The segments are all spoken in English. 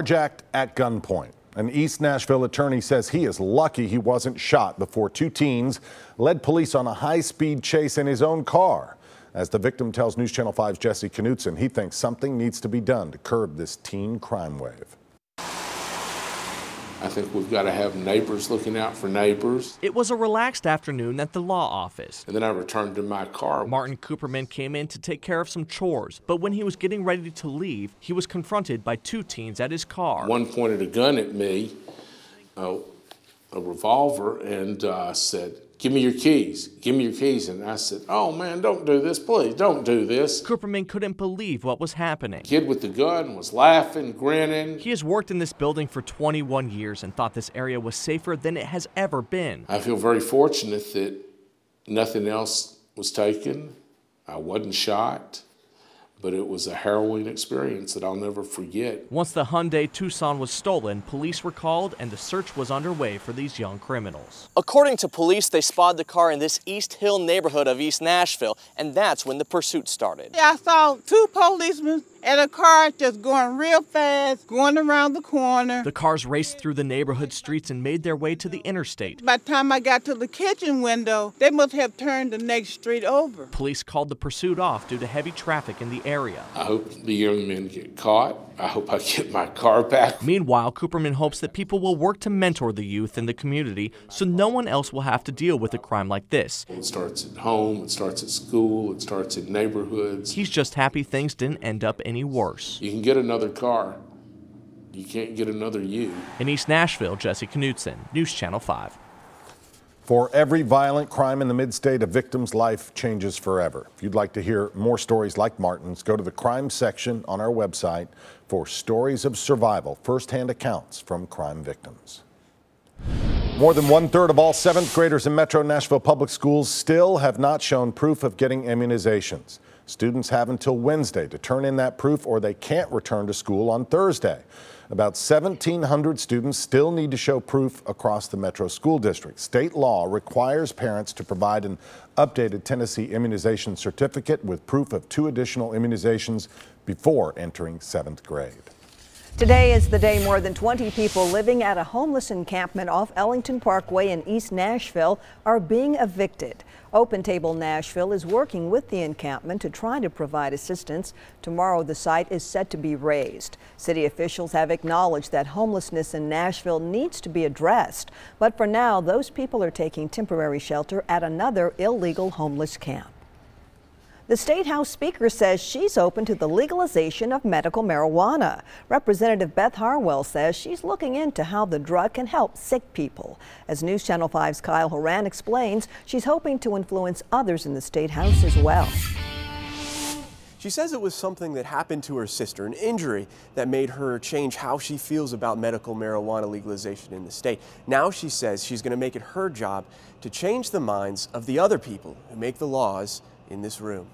Carjacked at gunpoint. An East Nashville attorney says he is lucky he wasn't shot before two teens led police on a high-speed chase in his own car. As the victim tells News Channel 5's Jesse Knutson, he thinks something needs to be done to curb this teen crime wave. I think we've got to have neighbors looking out for neighbors. It was a relaxed afternoon at the law office. And then I returned to my car. Martin Cooperman came in to take care of some chores, but when he was getting ready to leave, he was confronted by two teens at his car. One pointed a gun at me, a revolver, and said, "Give me your keys, give me your keys." And I said, "Oh man, don't do this, please, don't do this." Cooperman couldn't believe what was happening. The kid with the gun was laughing, grinning. He has worked in this building for 21 years and thought this area was safer than it has ever been. I feel very fortunate that nothing else was taken. I wasn't shot. But it was a harrowing experience that I'll never forget. Once the Hyundai Tucson was stolen, police were called and the search was underway for these young criminals. According to police, they spotted the car in this East Hill neighborhood of East Nashville, and that's when the pursuit started. I saw two policemen and a car just going real fast, going around the corner. The cars raced through the neighborhood streets and made their way to the interstate. By the time I got to the kitchen window, they must have turned the next street over. Police called the pursuit off due to heavy traffic in the area. I hope the young men get caught. I hope I get my car back. Meanwhile, Cooperman hopes that people will work to mentor the youth in the community so no one else will have to deal with a crime like this. It starts at home, it starts at school, it starts in neighborhoods. He's just happy things didn't end up any worse. You can get another car. You can't get another you. In East Nashville, Jesse Knutson, News Channel 5. For every violent crime in the mid-state, a victim's life changes forever. If you'd like to hear more stories like Martin's, go to the crime section on our website for stories of survival, first-hand accounts from crime victims. More than 1/3 of all 7th graders in Metro Nashville public schools still have not shown proof of getting immunizations. Students have until Wednesday to turn in that proof or they can't return to school on Thursday. About 1,700 students still need to show proof across the Metro School District. State law requires parents to provide an updated Tennessee immunization certificate with proof of 2 additional immunizations before entering 7th grade. Today is the day more than 20 people living at a homeless encampment off Ellington Parkway in East Nashville are being evicted. Open Table Nashville is working with the encampment to try to provide assistance. Tomorrow the site is set to be razed. City officials have acknowledged that homelessness in Nashville needs to be addressed, but for now those people are taking temporary shelter at another illegal homeless camp. The State House Speaker says she's open to the legalization of medical marijuana. Representative Beth Harwell says she's looking into how the drug can help sick people. As News Channel 5's Kyle Horan explains, she's hoping to influence others in the State House as well. She says it was something that happened to her sister, an injury that made her change how she feels about medical marijuana legalization in the state. Now she says she's going to make it her job to change the minds of the other people who make the laws in this room.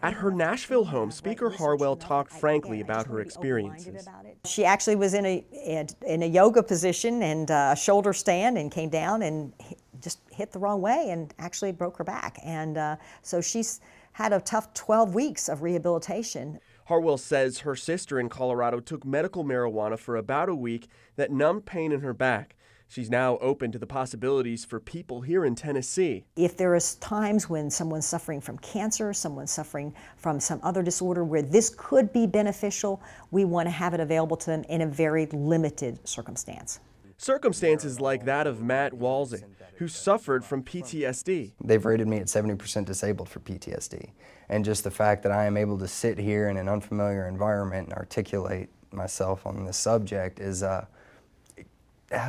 At her Nashville home, Speaker Harwell talked frankly about her experiences. She actually was in a yoga position and a shoulder stand and came down and just hit the wrong way and actually broke her back. And so she's had a tough 12 weeks of rehabilitation. Harwell says her sister in Colorado took medical marijuana for about a week that numbed pain in her back. She's now open to the possibilities for people here in Tennessee. If there is times when someone's suffering from cancer, someone's suffering from some other disorder where this could be beneficial, we want to have it available to them in a very limited circumstance. Circumstances like that of Matt Walsey, who suffered from PTSD. They've rated me at 70% disabled for PTSD. And just the fact that I am able to sit here in an unfamiliar environment and articulate myself on this subject is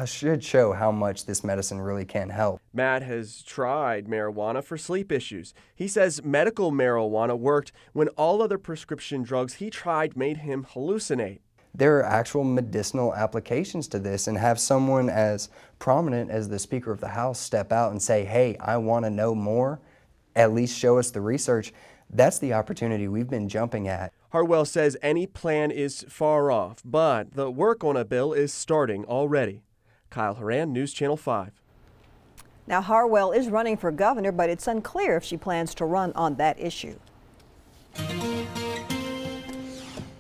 should show how much this medicine really can help. Matt has tried marijuana for sleep issues. He says medical marijuana worked when all other prescription drugs he tried made him hallucinate. There are actual medicinal applications to this, and have someone as prominent as the Speaker of the House step out and say, hey, I want to know more, at least show us the research. That's the opportunity we've been jumping at. Harwell says any plan is far off, but the work on a bill is starting already. Kyle Horan, News Channel 5. Now, Harwell is running for governor, but it's unclear if she plans to run on that issue.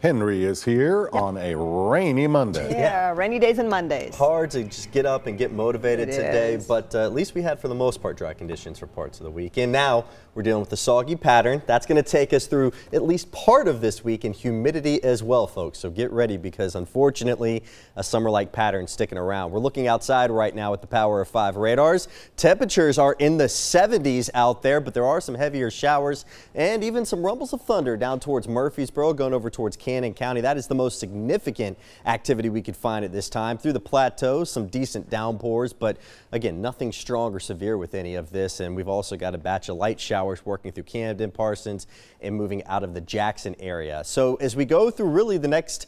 Henry is here on a rainy Monday. Yeah, rainy days and Mondays. Hard to just get up and get motivated today, is. but at least we had, for the most part, dry conditions for parts of the week. And now we're dealing with the soggy pattern. That's going to take us through at least part of this week, and humidity as well, folks. So get ready, because unfortunately, a summer-like pattern sticking around. We're looking outside right now with the Power of 5 radars. Temperatures are in the 70s out there, but there are some heavier showers and even some rumbles of thunder down towards Murfreesboro, going over towards Cannon County. That is the most significant activity we could find at this time. Through the plateaus, some decent downpours, but again, nothing strong or severe with any of this. And we've also got a batch of light showers working through Camden, Parsons, and moving out of the Jackson area. So as we go through really the next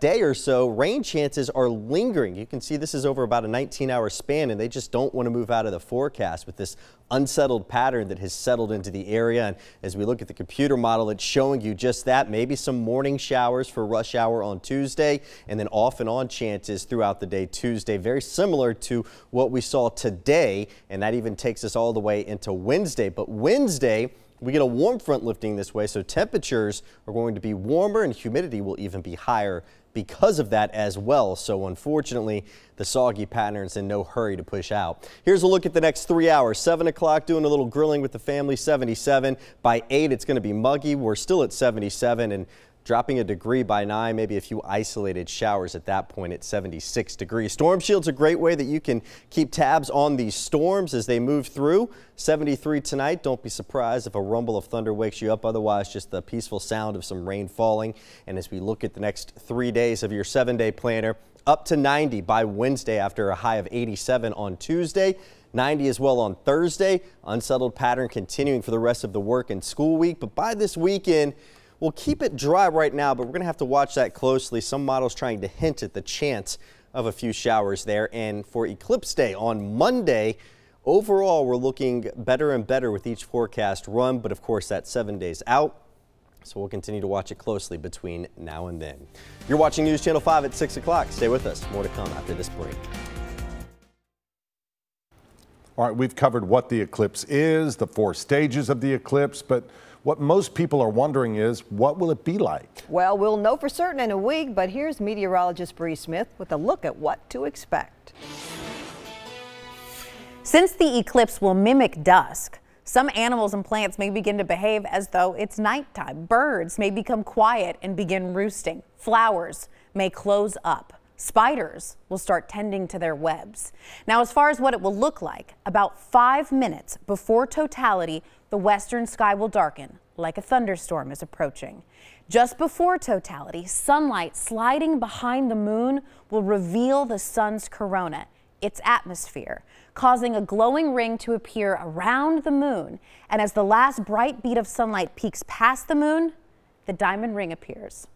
day or so, rain chances are lingering. You can see this is over about a 19-hour span, and they just don't want to move out of the forecast with this unsettled pattern that has settled into the area. And as we look at the computer model, it's showing you just that. Maybe some morning showers for rush hour on Tuesday, and then off and on chances throughout the day Tuesday, very similar to what we saw today. And that even takes us all the way into Wednesday. But Wednesday, we get a warm front lifting this way, so temperatures are going to be warmer and humidity will even be higher because of that as well. So unfortunately, the soggy pattern's in no hurry to push out. Here's a look at the next 3 hours. 7 o'clock, doing a little grilling with the family, 77. By 8, it's going to be muggy. We're still at 77 and dropping a degree by 9, maybe a few isolated showers at that point at 76 degrees. Storm Shield's a great way that you can keep tabs on these storms as they move through. 73 tonight. Don't be surprised if a rumble of thunder wakes you up. Otherwise, just the peaceful sound of some rain falling. And as we look at the next 3 days of your 7-day planner, up to 90 by Wednesday after a high of 87 on Tuesday. 90 as well on Thursday. Unsettled pattern continuing for the rest of the work and school week. But by this weekend, we'll keep it dry right now, but we're going to have to watch that closely. Some models trying to hint at the chance of a few showers there. And for Eclipse Day on Monday, overall, we're looking better and better with each forecast run. But of course, that's 7 days out. So we'll continue to watch it closely between now and then. You're watching News Channel 5 at 6 o'clock. Stay with us. More to come after this break. All right, we've covered what the eclipse is, the 4 stages of the eclipse, but what most people are wondering is, what will it be like? Well, we'll know for certain in a week, but here's meteorologist Bree Smith with a look at what to expect. Since the eclipse will mimic dusk, some animals and plants may begin to behave as though it's nighttime. Birds may become quiet and begin roosting. Flowers may close up. Spiders will start tending to their webs. Now, as far as what it will look like, about 5 minutes before totality, the western sky will darken like a thunderstorm is approaching. Just before totality, sunlight sliding behind the moon will reveal the sun's corona, its atmosphere, causing a glowing ring to appear around the moon. And as the last bright beat of sunlight peeks past the moon, the diamond ring appears.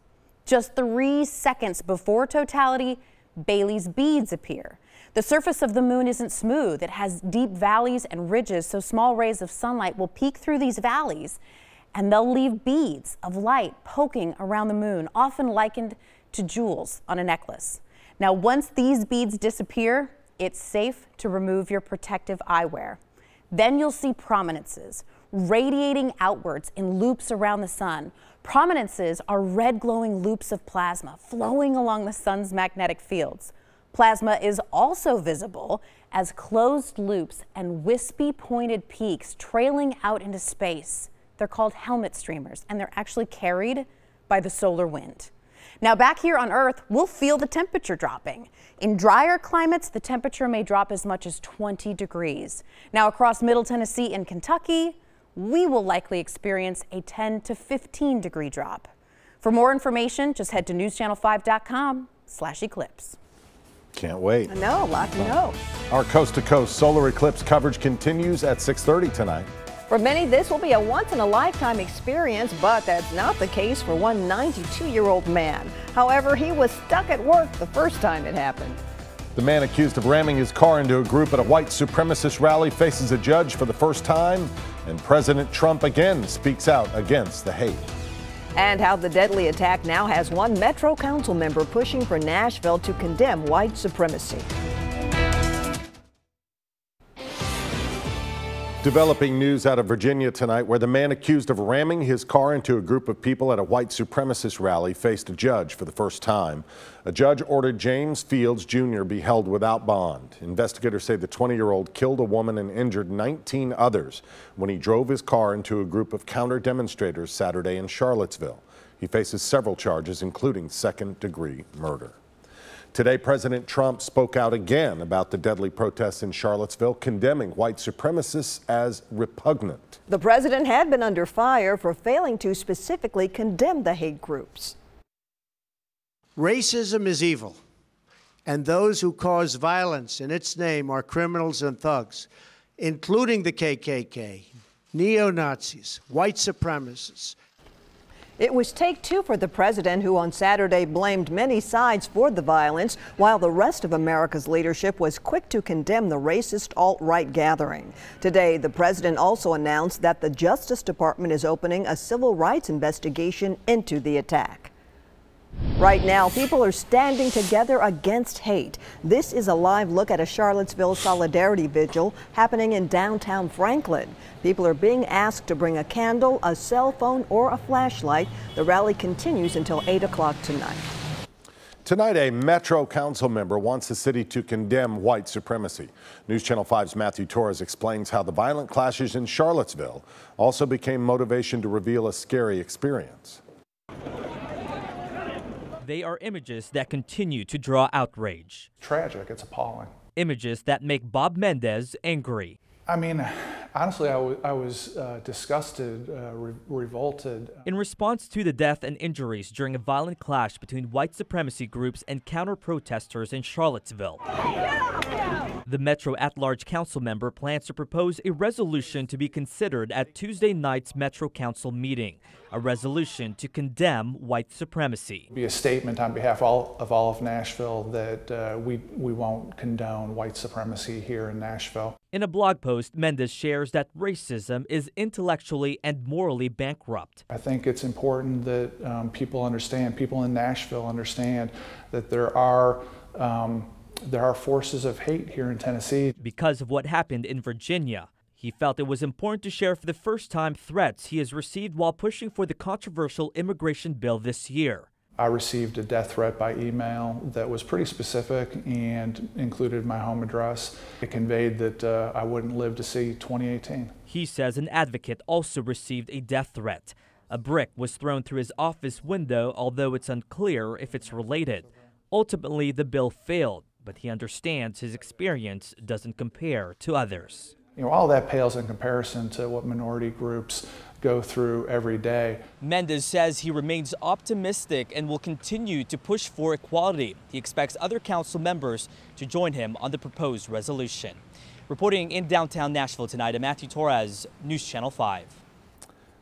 Just 3 seconds before totality, Bailey's beads appear. The surface of the moon isn't smooth. It has deep valleys and ridges, so small rays of sunlight will peek through these valleys, and they'll leave beads of light poking around the moon, often likened to jewels on a necklace. Now, once these beads disappear, it's safe to remove your protective eyewear. Then you'll see prominences radiating outwards in loops around the sun. Prominences are red glowing loops of plasma flowing along the sun's magnetic fields. Plasma is also visible as closed loops and wispy pointed peaks trailing out into space. They're called helmet streamers, and they're actually carried by the solar wind. Now, back here on Earth, we'll feel the temperature dropping. In drier climates, the temperature may drop as much as 20 degrees. Now, across Middle Tennessee and Kentucky, we will likely experience a 10 to 15 degree drop. For more information, just head to newschannel5.com/eclipse. Can't wait. I know, a lot to know. Our coast-to-coast solar eclipse coverage continues at 6:30 tonight. For many, this will be a once-in-a-lifetime experience, but that's not the case for one 92-year-old man. However, he was stuck at work the first time it happened. The man accused of ramming his car into a group at a white supremacist rally faces a judge for the first time, and President Trump again speaks out against the hate. And how the deadly attack now has one Metro Council member pushing for Nashville to condemn white supremacy. Developing news out of Virginia tonight, where the man accused of ramming his car into a group of people at a white supremacist rally faced a judge for the first time. A judge ordered James Fields Jr. be held without bond. Investigators say the 20-year-old killed a woman and injured 19 others when he drove his car into a group of counter-demonstrators Saturday in Charlottesville. He faces several charges, including second-degree murder. Today, President Trump spoke out again about the deadly protests in Charlottesville, condemning white supremacists as repugnant. The president had been under fire for failing to specifically condemn the hate groups. Racism is evil, and those who cause violence in its name are criminals and thugs, including the KKK, neo-Nazis, white supremacists. It was take two for the president, who on Saturday blamed many sides for the violence, while the rest of America's leadership was quick to condemn the racist alt-right gathering. Today, the president also announced that the Justice Department is opening a civil rights investigation into the attack. Right now, people are standing together against hate. This is a live look at a Charlottesville solidarity vigil happening in downtown Franklin. People are being asked to bring a candle, a cell phone, or a flashlight. The rally continues until 8 o'clock tonight. Tonight, a Metro Council member wants the city to condemn white supremacy. News Channel 5's Matthew Torres explains how the violent clashes in Charlottesville also became motivation to reveal a scary experience. They are images that continue to draw outrage. Tragic, it's appalling. Images that make Bob Mendez angry. I mean, honestly, I was disgusted, revolted. In response to the death and injuries during a violent clash between white supremacy groups and counter-protesters in Charlottesville, the Metro at-large council member plans to propose a resolution to be considered at Tuesday night's Metro Council meeting, a resolution to condemn white supremacy. It'll be a statement on behalf of all of Nashville that we won't condone white supremacy here in Nashville. In a blog post, Mendez shares that racism is intellectually and morally bankrupt. I think it's important that people in Nashville understand that there are forces of hate here in Tennessee. Because of what happened in Virginia, he felt it was important to share for the first time threats he has received while pushing for the controversial immigration bill this year. I received a death threat by email that was pretty specific and included my home address. It conveyed that I wouldn't live to see 2018. He says an advocate also received a death threat. A brick was thrown through his office window, although it's unclear if it's related. Ultimately, the bill failed, but he understands his experience doesn't compare to others. You know, all that pales in comparison to what minority groups go through every day. Mendez says he remains optimistic and will continue to push for equality. He expects other council members to join him on the proposed resolution. Reporting in downtown Nashville tonight, I'm Matthew Torres, News Channel 5.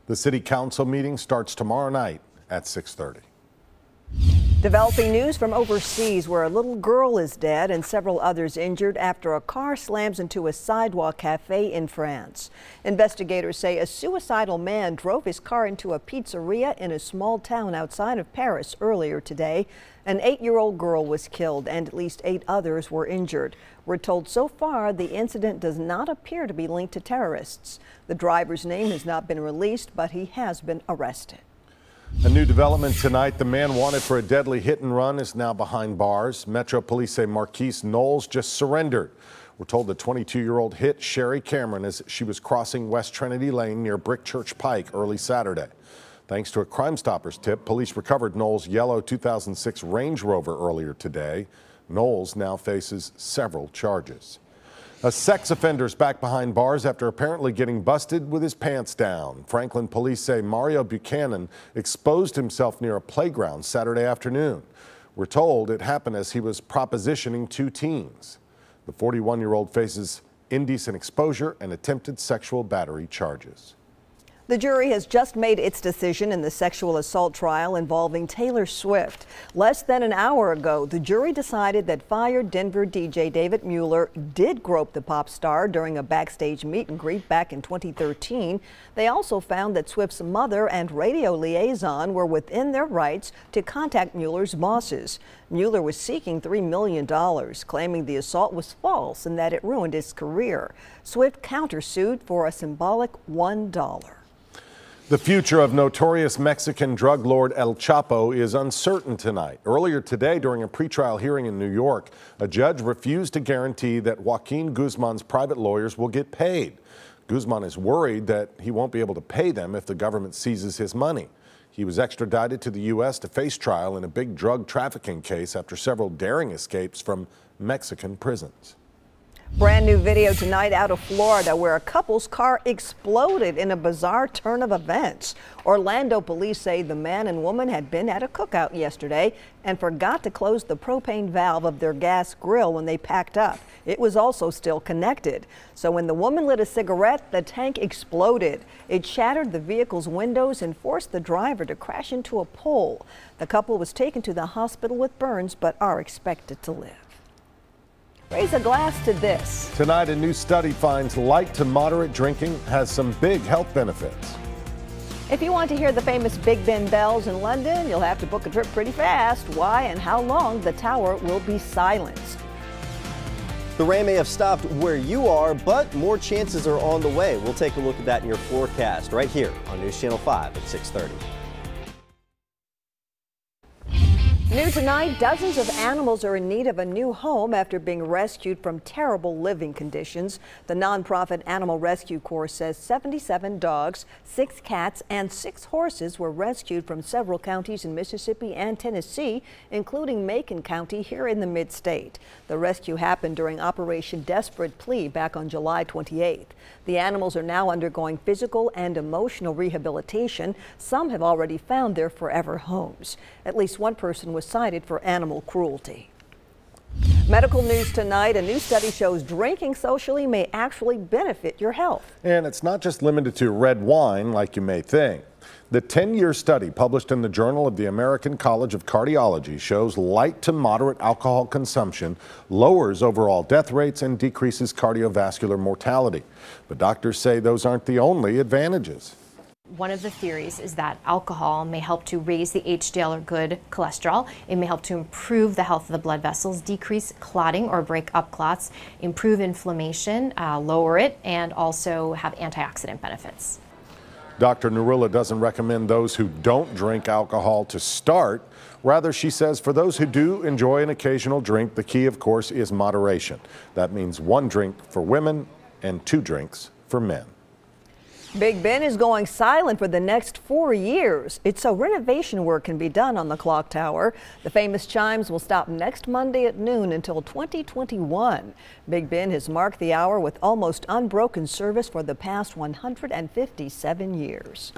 The city council meeting starts tomorrow night at 6:30. Developing news from overseas, where a little girl is dead and several others injured after a car slams into a sidewalk cafe in France. Investigators say a suicidal man drove his car into a pizzeria in a small town outside of Paris earlier today. An 8-year-old girl was killed and at least 8 others were injured. We're told so far the incident does not appear to be linked to terrorists. The driver's name has not been released, but he has been arrested. A new development tonight. The man wanted for a deadly hit and run is now behind bars. Metro Police say Marquise Knowles just surrendered. We're told the 22-year-old hit Sherry Cameron as she was crossing West Trinity Lane near Brick Church Pike early Saturday. Thanks to a Crime Stoppers tip, police recovered Knowles' yellow 2006 Range Rover earlier today. Knowles now faces several charges. A sex offender is back behind bars after apparently getting busted with his pants down. Franklin police say Mario Buchanan exposed himself near a playground Saturday afternoon. We're told it happened as he was propositioning 2 teens. The 41-year-old faces indecent exposure and attempted sexual battery charges. The jury has just made its decision in the sexual assault trial involving Taylor Swift. Less than an hour ago, the jury decided that fired Denver DJ David Mueller did grope the pop star during a backstage meet and greet back in 2013. They also found that Swift's mother and radio liaison were within their rights to contact Mueller's bosses. Mueller was seeking $3 million, claiming the assault was false and that it ruined his career. Swift countersued for a symbolic $1. The future of notorious Mexican drug lord El Chapo is uncertain tonight. Earlier today, during a pretrial hearing in New York, a judge refused to guarantee that Joaquin Guzman's private lawyers will get paid. Guzman is worried that he won't be able to pay them if the government seizes his money. He was extradited to the U.S. to face trial in a big drug trafficking case after several daring escapes from Mexican prisons. Brand new video tonight out of Florida where a couple's car exploded in a bizarre turn of events. Orlando police say the man and woman had been at a cookout yesterday and forgot to close the propane valve of their gas grill when they packed up. It was also still connected. So when the woman lit a cigarette, the tank exploded. It shattered the vehicle's windows and forced the driver to crash into a pole. The couple was taken to the hospital with burns but are expected to live. Raise a glass to this. Tonight, a new study finds light to moderate drinking has some big health benefits. If you want to hear the famous Big Ben bells in London, you'll have to book a trip pretty fast. Why and how long the tower will be silenced. The rain may have stopped where you are, but more chances are on the way. We'll take a look at that in your forecast right here on News Channel 5 at 6:30. New tonight, dozens of animals are in need of a new home after being rescued from terrible living conditions. The nonprofit Animal Rescue Corps says 77 dogs, 6 cats, and 6 horses were rescued from several counties in Mississippi and Tennessee, including Macon County here in the mid-state. The rescue happened during Operation Desperate Plea back on July 28th. The animals are now undergoing physical and emotional rehabilitation. Some have already found their forever homes. At least one person was cited for animal cruelty. Medical news tonight. A new study shows drinking socially may actually benefit your health. And it's not just limited to red wine like you may think. The 10-year study published in the Journal of the American College of Cardiology shows light to moderate alcohol consumption lowers overall death rates and decreases cardiovascular mortality. But doctors say those aren't the only advantages. One of the theories is that alcohol may help to raise the HDL or good cholesterol. It may help to improve the health of the blood vessels, decrease clotting or break up clots, improve inflammation, lower it, and also have antioxidant benefits. Dr. Nurullah doesn't recommend those who don't drink alcohol to start. Rather, she says for those who do enjoy an occasional drink, the key, of course, is moderation. That means 1 drink for women and 2 drinks for men. Big Ben is going silent for the next 4 years. It's so renovation work can be done on the clock tower. The famous chimes will stop next Monday at noon until 2021. Big Ben has marked the hour with almost unbroken service for the past 157 years.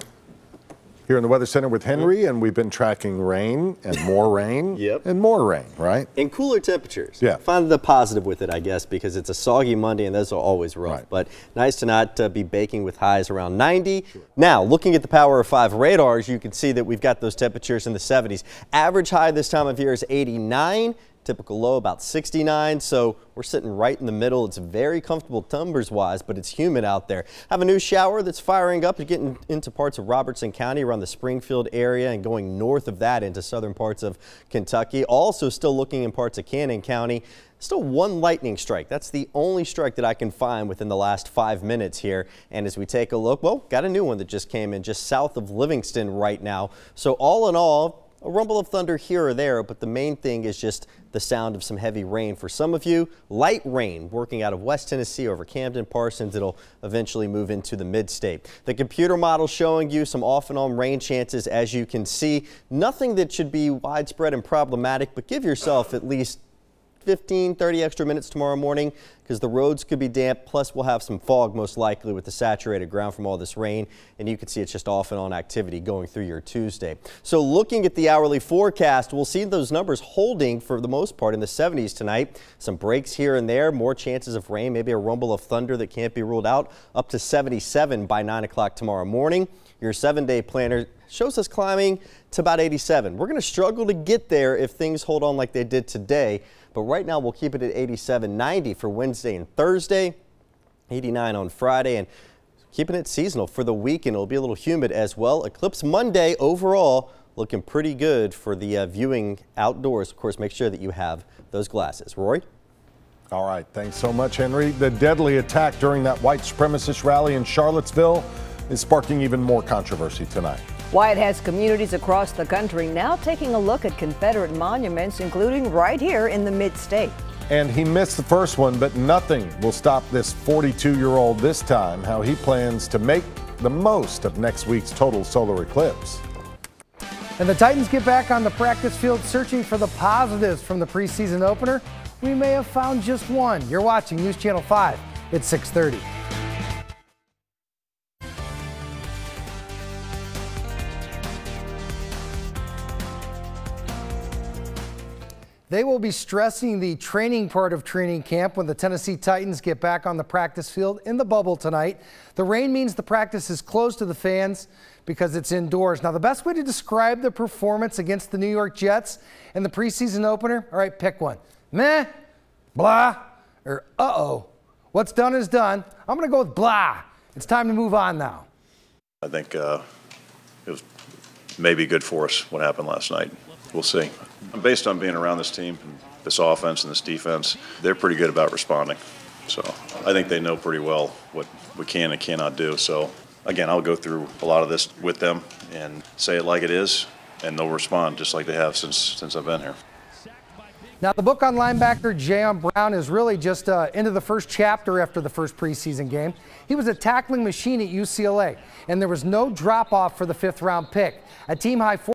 Here in the Weather Center with Henry, and we've been tracking rain and more rain and more rain, right? And cooler temperatures. Yeah. Find the positive with it, I guess, because it's a soggy Monday and those are always rough. Right. But nice to not be baking with highs around 90. Sure. Now, looking at the Power of 5 radars, you can see that we've got those temperatures in the 70s. Average high this time of year is 89. Typical low about 69, so we're sitting right in the middle. It's very comfortable numbers-wise, but it's humid out there. Have a new shower that's firing up and getting into parts of Robertson County around the Springfield area and going north of that into southern parts of Kentucky. Also still looking in parts of Cannon County. Still 1 lightning strike. That's the only strike that I can find within the last 5 minutes here. And as we take a look, well, got a new one that just came in just south of Livingston right now. So all in all, a rumble of thunder here or there, but the main thing is just the sound of some heavy rain for some of you. Light rain working out of West Tennessee over Camden, Parsons. It'll eventually move into the mid-state. The computer model showing you some off and on rain chances, as you can see. Nothing that should be widespread and problematic, but give yourself at least 15, 30 extra minutes tomorrow morning because the roads could be damp. Plus, we'll have some fog most likely with the saturated ground from all this rain. And you can see it's just off and on activity going through your Tuesday. So looking at the hourly forecast, we'll see those numbers holding for the most part in the 70s tonight. Some breaks here and there, more chances of rain, maybe a rumble of thunder that can't be ruled out, up to 77 by 9 o'clock tomorrow morning. Your 7-day planner shows us climbing to about 87. We're going to struggle to get there if things hold on like they did today. But right now we'll keep it at 87, 90 for Wednesday and Thursday, 89 on Friday, and keeping it seasonal for the weekend. It'll be a little humid as well. Eclipse Monday overall looking pretty good for the viewing outdoors. Of course, make sure that you have those glasses. Roy? All right. Thanks so much, Henry. The deadly attack during that white supremacist rally in Charlottesville is sparking even more controversy tonight. Wyatt has communities across the country now taking a look at Confederate monuments, including right here in the mid-state. And he missed the first one, but nothing will stop this 42-year-old this time, how he plans to make the most of next week's total solar eclipse. And the Titans get back on the practice field searching for the positives from the preseason opener. We may have found just one. You're watching News Channel 5 at 6:30. They will be stressing the training part of training camp when the Tennessee Titans get back on the practice field in the bubble tonight. The rain means the practice is closed to the fans because it's indoors. Now, the best way to describe the performance against the New York Jets in the preseason opener, all right, pick one. Meh, blah, or uh-oh. What's done is done. I'm going to go with blah. It's time to move on now. I think it was maybe good for us what happened last night. We'll see. Based on being around this team, this offense and this defense, they're pretty good about responding. So I think they know pretty well what we can and cannot do. So again, I'll go through a lot of this with them and say it like it is, and they'll respond just like they have since I've been here. Now, the book on linebacker Jayon Brown is really just into the first chapter after the first preseason game. He was a tackling machine at UCLA, and there was no drop-off for the 5th-round pick. A team-high